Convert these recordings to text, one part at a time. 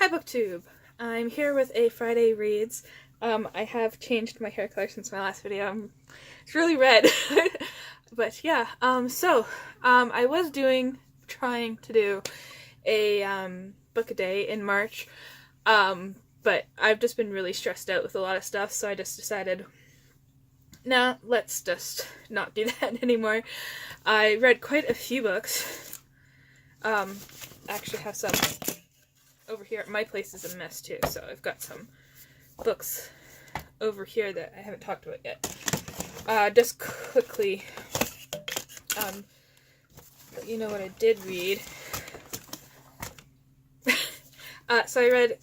Hi BookTube! I'm here with a Friday Reads. I have changed my hair color since my last video. It's really red. But yeah, I was trying to do a book a day in March, but I've just been really stressed out with a lot of stuff, so I just decided, nah, let's just not do that anymore. I read quite a few books. I actually have some over here. My place is a mess too, so I've got some books over here that I haven't talked about yet. Just quickly, let you know what I did read. So I read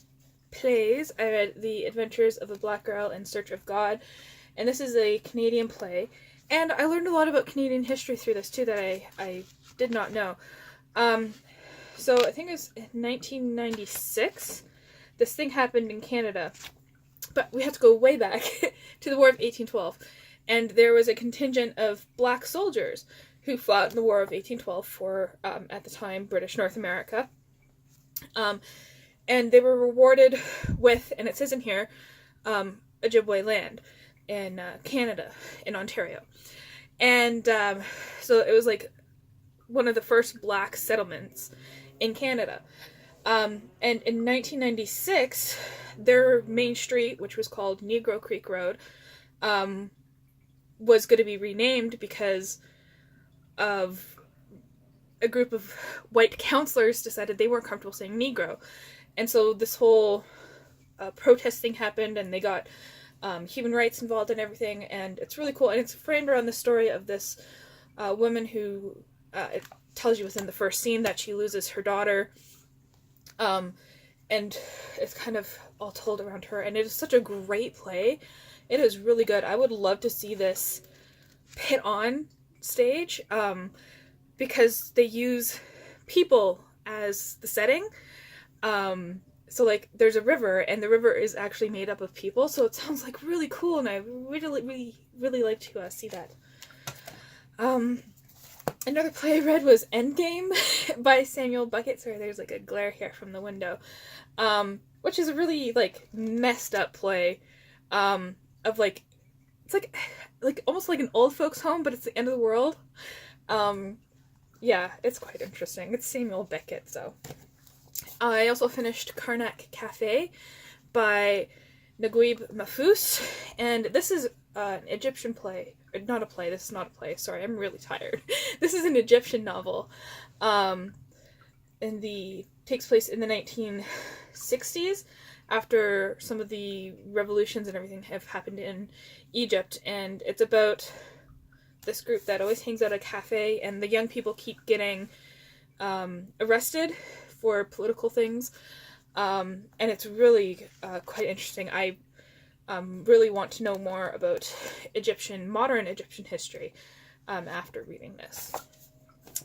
plays. I read The Adventures of a Black Girl in Search of God, and this is a Canadian play. And I learned a lot about Canadian history through this too that I did not know. So I think it was in 1996. This thing happened in Canada, but we have to go way back to the War of 1812. And there was a contingent of black soldiers who fought in the War of 1812 for, at the time, British North America. And they were rewarded with, and it says in here, Ojibwe land in Canada, in Ontario. And so it was like one of the first black settlements in Canada. And in 1996, their main street, which was called Negro Creek Road, was going to be renamed because of a group of white counselors decided they weren't comfortable saying Negro. And so this whole protest thing happened, and they got human rights involved and everything, and it's really cool. And it's framed around the story of this woman who, it tells you within the first scene that she loses her daughter, and it's kind of all told around her, and it is such a great play. It is really good. I would love to see this put on stage, because they use people as the setting. So like there's a river, and the river is actually made up of people, so it sounds like really cool, and I really like to see that. Another play I read was Endgame by Samuel Beckett. Sorry, there's like a glare here from the window. Which is a really like messed up play, of like, it's like almost like an old folks home, but it's the end of the world. Yeah, it's quite interesting. It's Samuel Beckett, so. I also finished Karnak Cafe by Naguib Mahfouz, and this is an Egyptian play. Not a play, this is not a play, sorry, I'm really tired. This is an Egyptian novel, takes place in the 1960s, after some of the revolutions and everything have happened in Egypt, and it's about this group that always hangs out at a cafe, and the young people keep getting arrested for political things, and it's really quite interesting. I really want to know more about modern Egyptian history after reading this.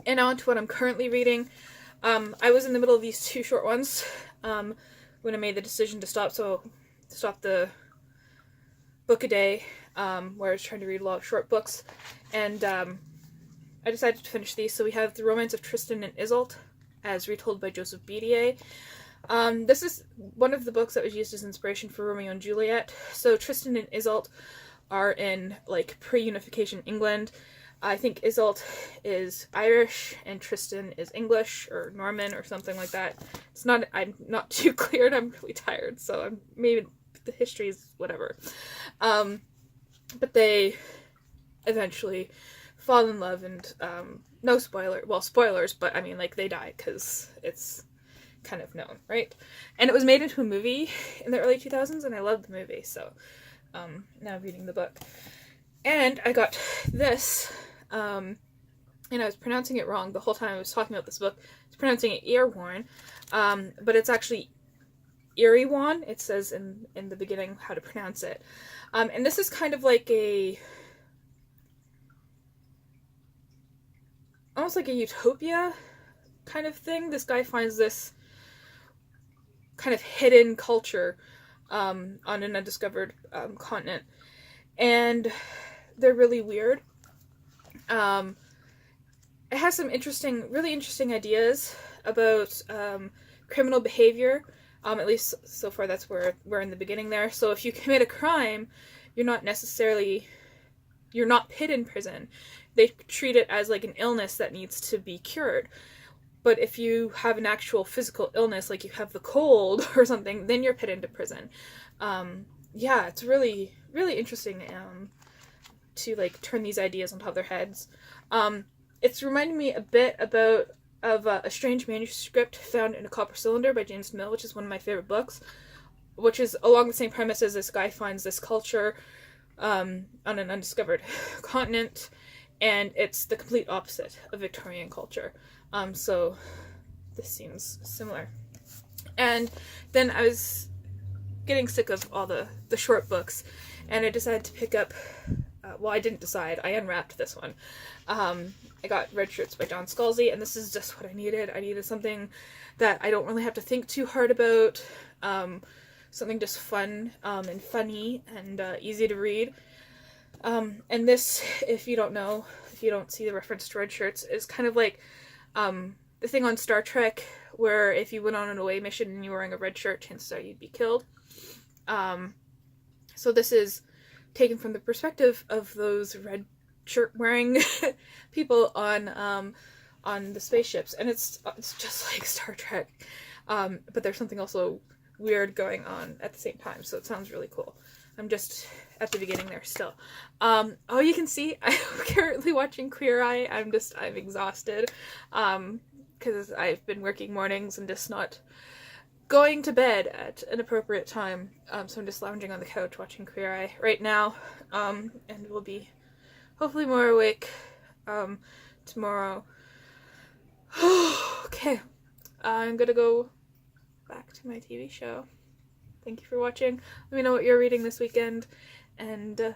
And on to what I'm currently reading. I was in the middle of these two short ones when I made the decision to stop the book a day, where I was trying to read a lot of short books, and I decided to finish these. So we have The Romance of Tristan and Isolde, as retold by Joseph Bédier. This is one of the books that was used as inspiration for Romeo and Juliet. So Tristan and Isolde are in like pre-unification England. I think Isolde is Irish and Tristan is English or Norman or something like that. I'm not too clear, and I'm really tired, so maybe the history is whatever. But they eventually fall in love, and no spoilers, but I mean, like, they die because it's kind of known, right? And it was made into a movie in the early 2000s, and I loved the movie, so now reading the book. And I got this, and I was pronouncing it wrong the whole time I was talking about this book. I was pronouncing it Earworn, but it's actually Iriwan. It says in the beginning how to pronounce it. And this is kind of like almost like a utopia kind of thing. This guy finds this kind of hidden culture on an undiscovered continent, and they're really weird. It has some really interesting ideas about criminal behavior, At least so far that's where we're in the beginning there. So if you commit a crime, you're not put in prison. They treat it as like an illness that needs to be cured. But if you have an actual physical illness, like you have the cold or something, then you're put into prison. Yeah, it's really, really interesting to like turn these ideas on top of their heads. It's reminding me a bit of a strange manuscript found in a copper cylinder by James Mill, which is one of my favorite books, which is along the same premise as this guy finds this culture on an undiscovered continent, and it's the complete opposite of Victorian culture. So this seems similar. And then I was getting sick of all the short books, and I decided to pick up, well, I didn't decide, I unwrapped this one. I got Red Shirts by John Scalzi, and this is just what I needed. I needed something that I don't really have to think too hard about, something just fun and funny and easy to read. And this, if you don't see the reference to Red Shirts, is kind of like the thing on Star Trek where if you went on an away mission and you were wearing a red shirt, chances are you'd be killed. So this is taken from the perspective of those red shirt wearing people on the spaceships, and it's just like Star Trek, but there's something also weird going on at the same time, so it sounds really cool. I'm just at the beginning there still. Oh, you can see I'm currently watching Queer Eye. I'm exhausted because I've been working mornings and just not going to bed at an appropriate time. So I'm just lounging on the couch watching Queer Eye right now, and we'll be hopefully more awake tomorrow. Okay, I'm gonna go back to my TV show. Thank you for watching. Let me know what you're reading this weekend, and